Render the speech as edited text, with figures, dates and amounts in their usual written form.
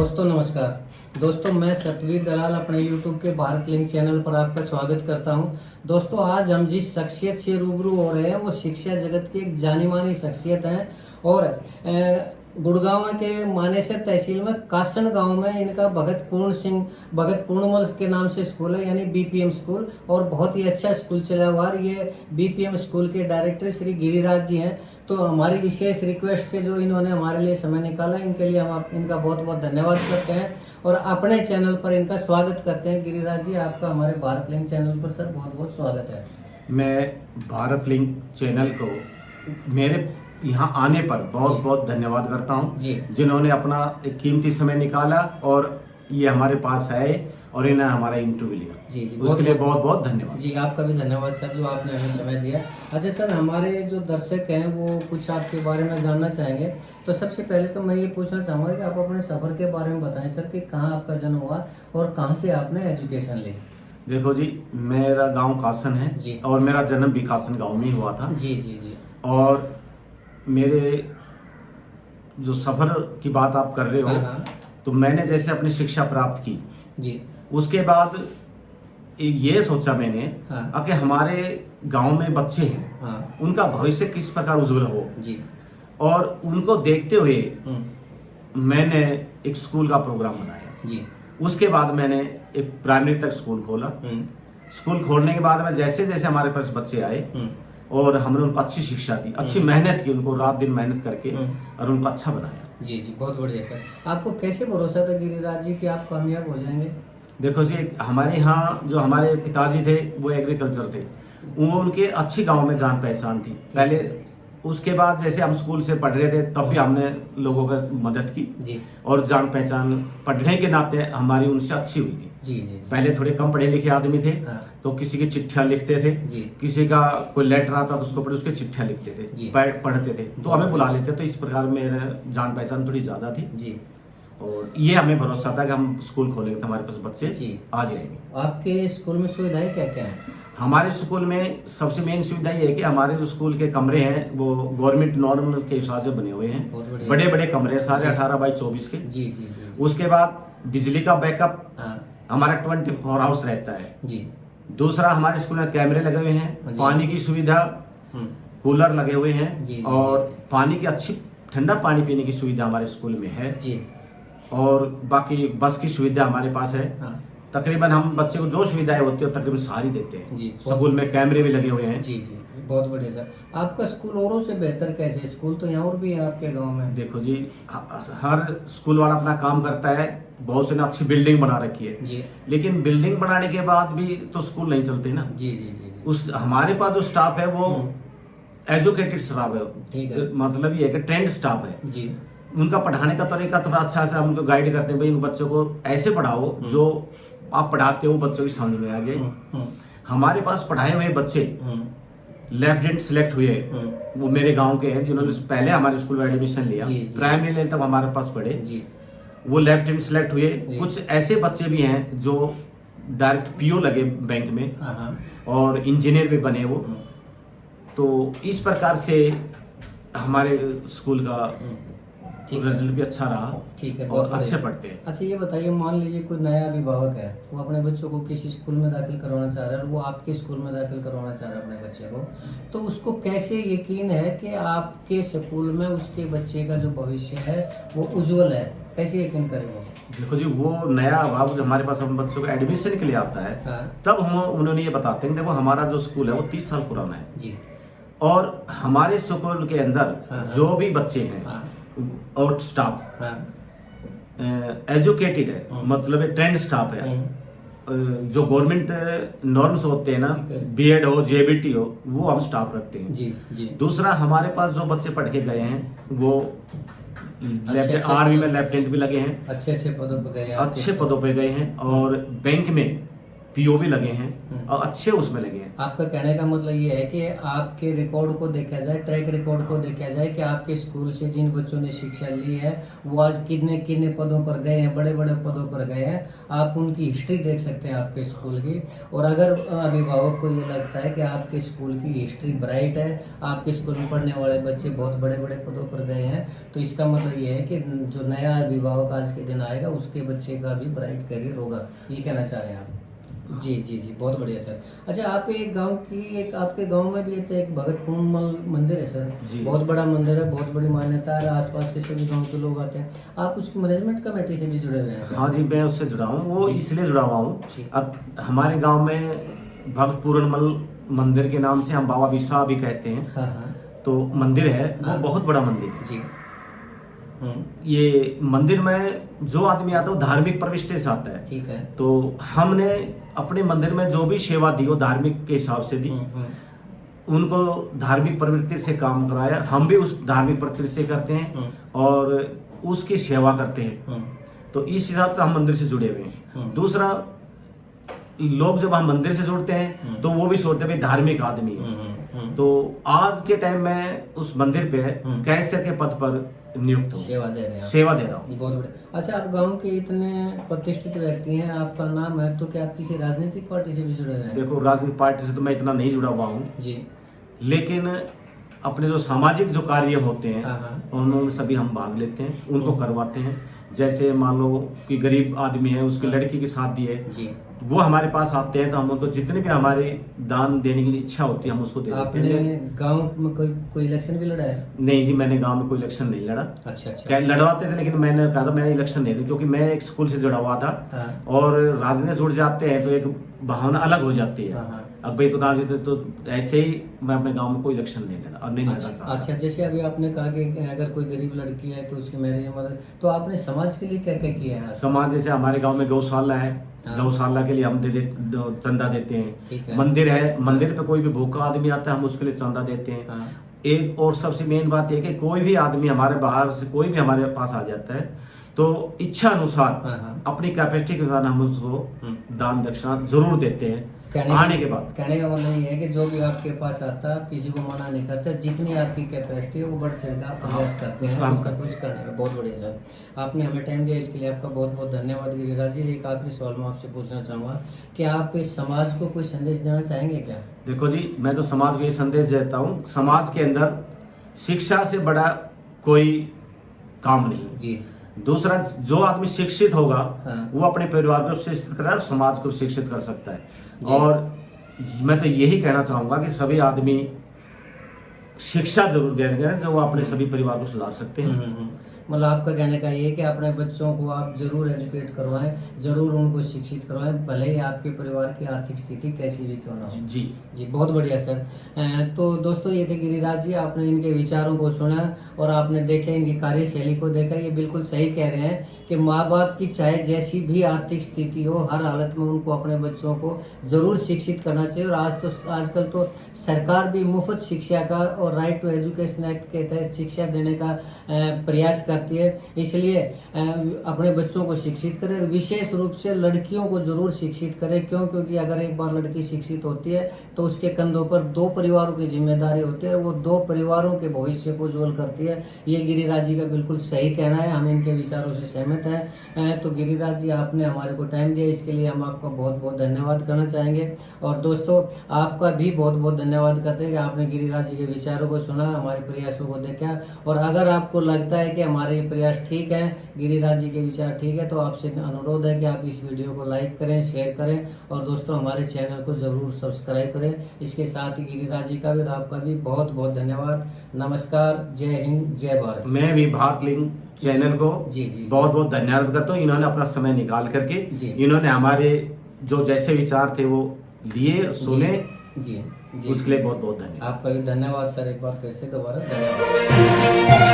दोस्तों नमस्कार। दोस्तों मैं सतवीर दलाल अपने YouTube के भारत लिंक चैनल पर आपका स्वागत करता हूं। दोस्तों आज हम जिस शख्सियत से रूबरू हो रहे हैं वो शिक्षा जगत की एक जानी मानी शख्सियत है और गुड़गांव के मानेसर तहसील में कासन गांव में इनका भगत पूर्णमल के नाम से स्कूल है, यानी बीपीएम स्कूल, और बहुत ही अच्छा स्कूल चला हुआ है। ये बीपीएम स्कूल के डायरेक्टर श्री गिरिराज जी हैं। तो हमारी विशेष रिक्वेस्ट से जो इन्होंने हमारे लिए समय निकाला, इनके लिए हम इनका बहुत बहुत धन्यवाद करते हैं और अपने चैनल पर इनका स्वागत करते हैं। गिरिराज जी, आपका हमारे भारत लिंक चैनल पर सर बहुत बहुत स्वागत है। मैं भारत लिंक चैनल को मेरे यहाँ आने पर बहुत बहुत धन्यवाद करता हूँ, जिन्होंने अपना एक कीमती समय निकाला और ये हमारे पास आए और इन्हें हमारा इंटरव्यू लिया। जी उसके लिए बहुत बहुत धन्यवाद। जी आपका भी धन्यवाद सर, जो आपने हमें समय दिया। अच्छा सर, हमारे जो दर्शक हैं वो कुछ आपके बारे में जानना चाहेंगे। तो सबसे पहले तो मैं ये पूछना चाहूँगा कि आप अपने सफ़र के बारे में बताएं सर, कि कहाँ आपका जन्म हुआ और कहाँ से आपने एजुकेशन ली। देखो जी, मेरा गाँव कासन है जी, और मेरा जन्म भी कासन गाँव में ही हुआ था। जी जी जी। और मेरे जो सफ़र की बात आप कर रहे हो, तो मैंने जैसे अपनी शिक्षा प्राप्त की जी, उसके बाद ये सोचा मैंने कि हमारे गांव में बच्चे हैं, उनका भविष्य किस प्रकार उज्जवल हो जी, और उनको देखते हुए मैंने एक स्कूल का प्रोग्राम बनाया जी। उसके बाद मैंने एक प्राइमरी तक स्कूल खोला। स्कूल खोलने के बाद में जैसे जैसे हमारे पास बच्चे आए और हमने उनको अच्छी शिक्षा दी, अच्छी मेहनत की, उनको रात दिन मेहनत करके और उनको अच्छा बनाया। जी जी, बहुत बढ़िया सर। आपको कैसे भरोसा था गिरिराज जी कि आप कामयाब हो जाएंगे? देखो जी, हमारे यहाँ जो हमारे पिताजी थे वो एग्रीकल्चर थे, वो उनके अच्छी गांव में जान पहचान थी पहले। उसके बाद जैसे हम स्कूल से पढ़ रहे थे तब भी हमने लोगों का मदद की जी। और जान पहचान पढ़ने के नाते हमारी उनसे अच्छी हुई थी जी, जी, जी। पहले थोड़े कम पढ़े लिखे आदमी थे तो किसी की चिट्ठियां लिखते थे जी। किसी का कोई लेटर आता तो उसको पढ़े उसके चिट्ठियां लिखते थे, पढ़ते थे तो हमें बुला लेते। तो इस प्रकार मेरे जान पहचान थोड़ी ज्यादा थी जी। और ये हमें भरोसा था कि हम स्कूल खोलेंगे तो हमारे पास बच्चे आ जाएंगे। आपके स्कूल में सुविधाएं क्या क्या है? हमारे स्कूल में सबसे मेन सुविधा ये है कि हमारे जो स्कूल के कमरे हैं वो गवर्नमेंट नॉर्म के हिसाब से बने हुए हैं। बड़े बड़े कमरे सारे 18x24 के जी, जी, जी। उसके बाद बिजली का बैकअप हमारा 24 आवर्स रहता है जी। दूसरा, हमारे स्कूल में कैमरे लगे हुए हैं, पानी की सुविधा, कूलर लगे हुए हैं जी, और पानी की अच्छी ठंडा पानी पीने की सुविधा हमारे स्कूल में है जी। और बाकी बस की सुविधा हमारे पास है। तकरीबन हम बच्चे को जो सुविधाएं होती है तकरीबन सारी देते हैं जी। स्कूल में कैमरे भी लगे हुए हैं जी जी। बहुत बढ़िया सर। आपका स्कूल औरों से बेहतर कैसे? स्कूल तो यहाँ और भी है आपके गांव में। देखो जी, हर स्कूल वाला अपना काम करता है। बहुत से ने अच्छी बिल्डिंग बना रखी है जी, लेकिन बिल्डिंग बनाने के बाद भी तो स्कूल नहीं चलते ना जी जी जी, जी। उस हमारे पास जो स्टाफ है वो एजुकेटेड स्टाफ है, ठीक है। मतलब ये है कि ट्रेंड स्टाफ है जी। उनका पढ़ाने का तरीका थोड़ा अच्छा से हम उनको गाइड करते हैं, भाई इन बच्चों को ऐसे पढ़ाओ जो आप पढ़ाते हो बच्चों की समझ में आ जाए। हमारे पास पढ़ाए हुए बच्चे लेफ्टिनेंट सिलेक्ट हुए, वो मेरे गांव के हैं जिन्होंने पहले हमारे स्कूल में एडमिशन लिया, प्राइमरी लेवल तक हमारे पास पढ़े जी। वो लेफ्टिनेंट सिलेक्ट हुए। कुछ ऐसे बच्चे भी हैं जो डायरेक्ट पीओ लगे बैंक में और इंजीनियर भी बने वो। तो इस प्रकार से हमारे स्कूल का रिजल्ट भी अच्छा रहा, ठीक है, और अच्छे पढ़ते हैं। अच्छा ये बताइए, मान लीजिए कोई नया अभिभावक है, वो अपने बच्चों को किसी स्कूल में दाखिल करवाना चाह रहा है और वो आपके स्कूल में दाखिल करवाना चाह रहा है अपने बच्चे को, तो उसको कैसे यकीन है कि आपके स्कूल में उसके बच्चे का जो भविष्य है वो उज्जवल है? कैसे यकीन करेगा? देखो जी, वो नया अभिभावक हमारे पास हम बच्चों को एडमिशन के लिए आता है तब हम उन्होंने ये बताते हैं, देखो हमारा जो स्कूल है वो 30 साल पुराना है जी। और हमारे स्कूल के अंदर जो भी बच्चे हैं और स्टाफ एजुकेटेड है, मतलब एक ट्रेंड स्टाफ है। जो गवर्नमेंट नॉर्म्स होते हैं ना, बीएड हो, जेबीटी हो, वो हम स्टाफ रखते हैं जी, जी। दूसरा, हमारे पास जो बच्चे पढ़ के गए हैं वो आर्मी में लेफ्टिनेंट भी लगे हैं, अच्छे पदों पे गए हैं और बैंक में पीओवी लगे हैं और अच्छे उसमें लगे हैं। आपका कहने का मतलब ये है कि आपके रिकॉर्ड को देखा जाए, ट्रैक रिकॉर्ड को देखा जाए कि आपके स्कूल से जिन बच्चों ने शिक्षा ली है वो आज कितने कितने पदों पर गए हैं, बड़े बड़े पदों पर गए हैं। आप उनकी हिस्ट्री देख सकते हैं आपके स्कूल की। और अगर अभिभावक को ये लगता है कि आपके स्कूल की हिस्ट्री ब्राइट है, आपके स्कूल में पढ़ने वाले बच्चे बहुत बड़े बड़े पदों पर गए हैं, तो इसका मतलब ये है कि जो नया अभिभावक आज के दिन आएगा उसके बच्चे का भी ब्राइट करियर होगा, ये कहना चाह रहे हैं आप? जी जी जी, बहुत बढ़िया सर। अच्छा, आप एक गांव की, एक आपके गांव में भी एक भगतपुर मंदिर है सर, बहुत बड़ा मंदिर है, बहुत बड़ी मान्यता है, आसपास के सभी गांव के लोग आते हैं। आप उसकी मैनेजमेंट कमेटी से भी जुड़े हुए हैं? हाँ जी, मैं उससे जुड़ा हूँ। वो इसलिए जुड़ा हुआ हूँ, अब हमारे गाँव में भगतपुरमल मंदिर के नाम से हम बाबा बिरसा भी कहते हैं। हाँ हाँ। तो मंदिर है, वो बहुत बड़ा मंदिर है जी। ये मंदिर में जो आदमी आता है वो धार्मिक प्रविष्टि से आता है। ठीक है। तो हमने अपने मंदिर में जो भी सेवा दी वो धार्मिक के हिसाब से दी, उनको धार्मिक प्रवृत्ति से काम कराया। हम भी उस धार्मिक प्रवृत्ति से करते हैं और उसकी सेवा करते हैं। तो इस हिसाब से हम मंदिर से जुड़े हुए हैं। दूसरा, लोग जब हम मंदिर से जुड़ते हैं तो वो भी सोचते हैं भाई धार्मिक आदमी है। तो आज के टाइम में उस मंदिर पे कैशियर के पद पर नियुक्त हूँ, सेवा दे रहा हूँ। बहुत बढ़िया। अच्छा, आप गांव के इतने प्रतिष्ठित व्यक्ति हैं, आपका नाम है, तो क्या आप किसी राजनीतिक पार्टी से भी जुड़े हुए हैं? देखो, राजनीतिक पार्टी से तो मैं इतना नहीं जुड़ा हुआ हूँ जी, लेकिन अपने जो सामाजिक जो कार्य होते हैं उनमें सभी हम भाग लेते हैं, उनको करवाते हैं। जैसे मान लो कि गरीब आदमी है, उसकी लड़की की शादी है जी, वो हमारे पास आते हैं तो हम उनको जितने भी हमारे दान देने की इच्छा होती है हम उसको दे देते हैं। आपने गांव में कोई इलेक्शन भी लड़ा है? नहीं जी, मैंने गांव में कोई इलेक्शन नहीं लड़ा। अच्छा। लड़वाते थे लेकिन मैंने कहा था मैं इलेक्शन नहीं लूं, क्योंकि मैं एक स्कूल से जुड़ा हुआ था और राजनीति जुड़ जाते हैं तो एक भावना अलग हो जाती है। अब भाई तो राजनीति तो ऐसे ही मैं अपने गांव में कोई इलेक्शन नहीं लड़ा और नहीं लड़ा चाहता। अच्छा, जैसे अभी आपने कहा कि अगर कोई गरीब लड़की है तो उसकी मैरिज मदद, तो आपने समाज के लिए क्या क्या किया है? समाज, जैसे हमारे गांव में गौशाला है, गौशाला के लिए हम चंदा देते हैं। मंदिर है, मंदिर पे कोई भी भूखा आदमी आता है हम उसके लिए चंदा देते हैं। एक और सबसे मेन बात यह कि कोई भी आदमी हमारे बाहर से कोई भी हमारे पास आ जाता है तो इच्छा अनुसार अपनी कैपेसिटी के अनुसार हम उसको दान दक्षिणा जरूर देते हैं। आने के बाद कहने का मतलब ये है कि जो भी आपके पास आता है आप किसी को मना नहीं करते, जितनी आपकी कैपेसिटी है वो बढ़ चढ़ कर प्रयास करते हैं उसका कुछ करने का। बहुत बढ़िया सर, आपने हमें टाइम दिया, इसके लिए आपका बहुत बहुत धन्यवाद गिरिराज जी। एक आखिरी सवाल मैं आपसे पूछना चाहूँगा कि आप इस समाज को कोई संदेश देना चाहेंगे क्या? देखो जी, मैं तो समाज को ये संदेश देता हूँ, समाज के अंदर शिक्षा से बड़ा कोई काम नहीं जी। दूसरा, जो आदमी शिक्षित होगा वो अपने परिवार को शिक्षित कर रहा है और समाज को शिक्षित कर सकता है। और मैं तो यही कहना चाहूंगा कि सभी आदमी शिक्षा जरूर ग्रहण करें जो वो अपने सभी परिवार को सुधार सकते हैं। मतलब आपका कहने का ये कि अपने बच्चों को आप जरूर एजुकेट करवाएं, जरूर उनको शिक्षित करवाएं, भले ही आपके परिवार की आर्थिक स्थिति कैसी भी क्यों ना हो। जी जी, बहुत बढ़िया सर। तो दोस्तों, ये थे गिरिराज जी, आपने इनके विचारों को सुना और आपने देखे, इनकी कार्यशैली को देखा। ये बिल्कुल सही कह रहे हैं कि माँ बाप की चाहे जैसी भी आर्थिक स्थिति हो, हर हालत में उनको अपने बच्चों को जरूर शिक्षित करना चाहिए। और आजकल तो सरकार भी मुफ्त शिक्षा का और राइट टू एजुकेशन एक्ट के तहत शिक्षा देने का प्रयास करती है। इसलिए अपने बच्चों को शिक्षित करें, विशेष रूप से लड़कियों को जरूर शिक्षित करें। क्योंकि अगर एक बार लड़की शिक्षित होती है तो उसके कंधों पर 2 परिवारों की जिम्मेदारी होती है और वो 2 परिवारों के भविष्य को उज्जवल करती है। ये गिरिराज जी का बिल्कुल सही कहना है, हम इनके विचारों से सहमत हैं। तो गिरिराज जी, आपने हमारे को टाइम दिया, इसके लिए हम आपका बहुत बहुत धन्यवाद करना चाहेंगे। और दोस्तों, आपका भी बहुत बहुत धन्यवाद करते हैं कि आपने गिरिराज जी के विचारों को सुना, हमारे प्रयासों को देखा। और अगर आपको लगता है कि हमारे ये प्रयास ठीक है, गिरिराज जी के विचार ठीक है, तो आपसे अनुरोध है कि आप इस वीडियो को लाइक करें, शेयर करें और दोस्तों हमारे चैनल को जरूर सब्सक्राइब करें। इसके साथ ही गिरिराज जी का भी और आपका भी बहुत बहुत धन्यवाद। नमस्कार, जय हिंद, जय भारत। मैं भी भारत लिंक चैनल को जी बहुत बहुत धन्यवाद करता हूँ। इन्होंने अपना समय निकाल करके इन्होंने हमारे जो जैसे विचार थे वो लिए, सुने जी, उसके लिए बहुत बहुत धन्यवाद। आपका भी धन्यवाद सर, एक बार फिर से दोबारा धन्यवाद।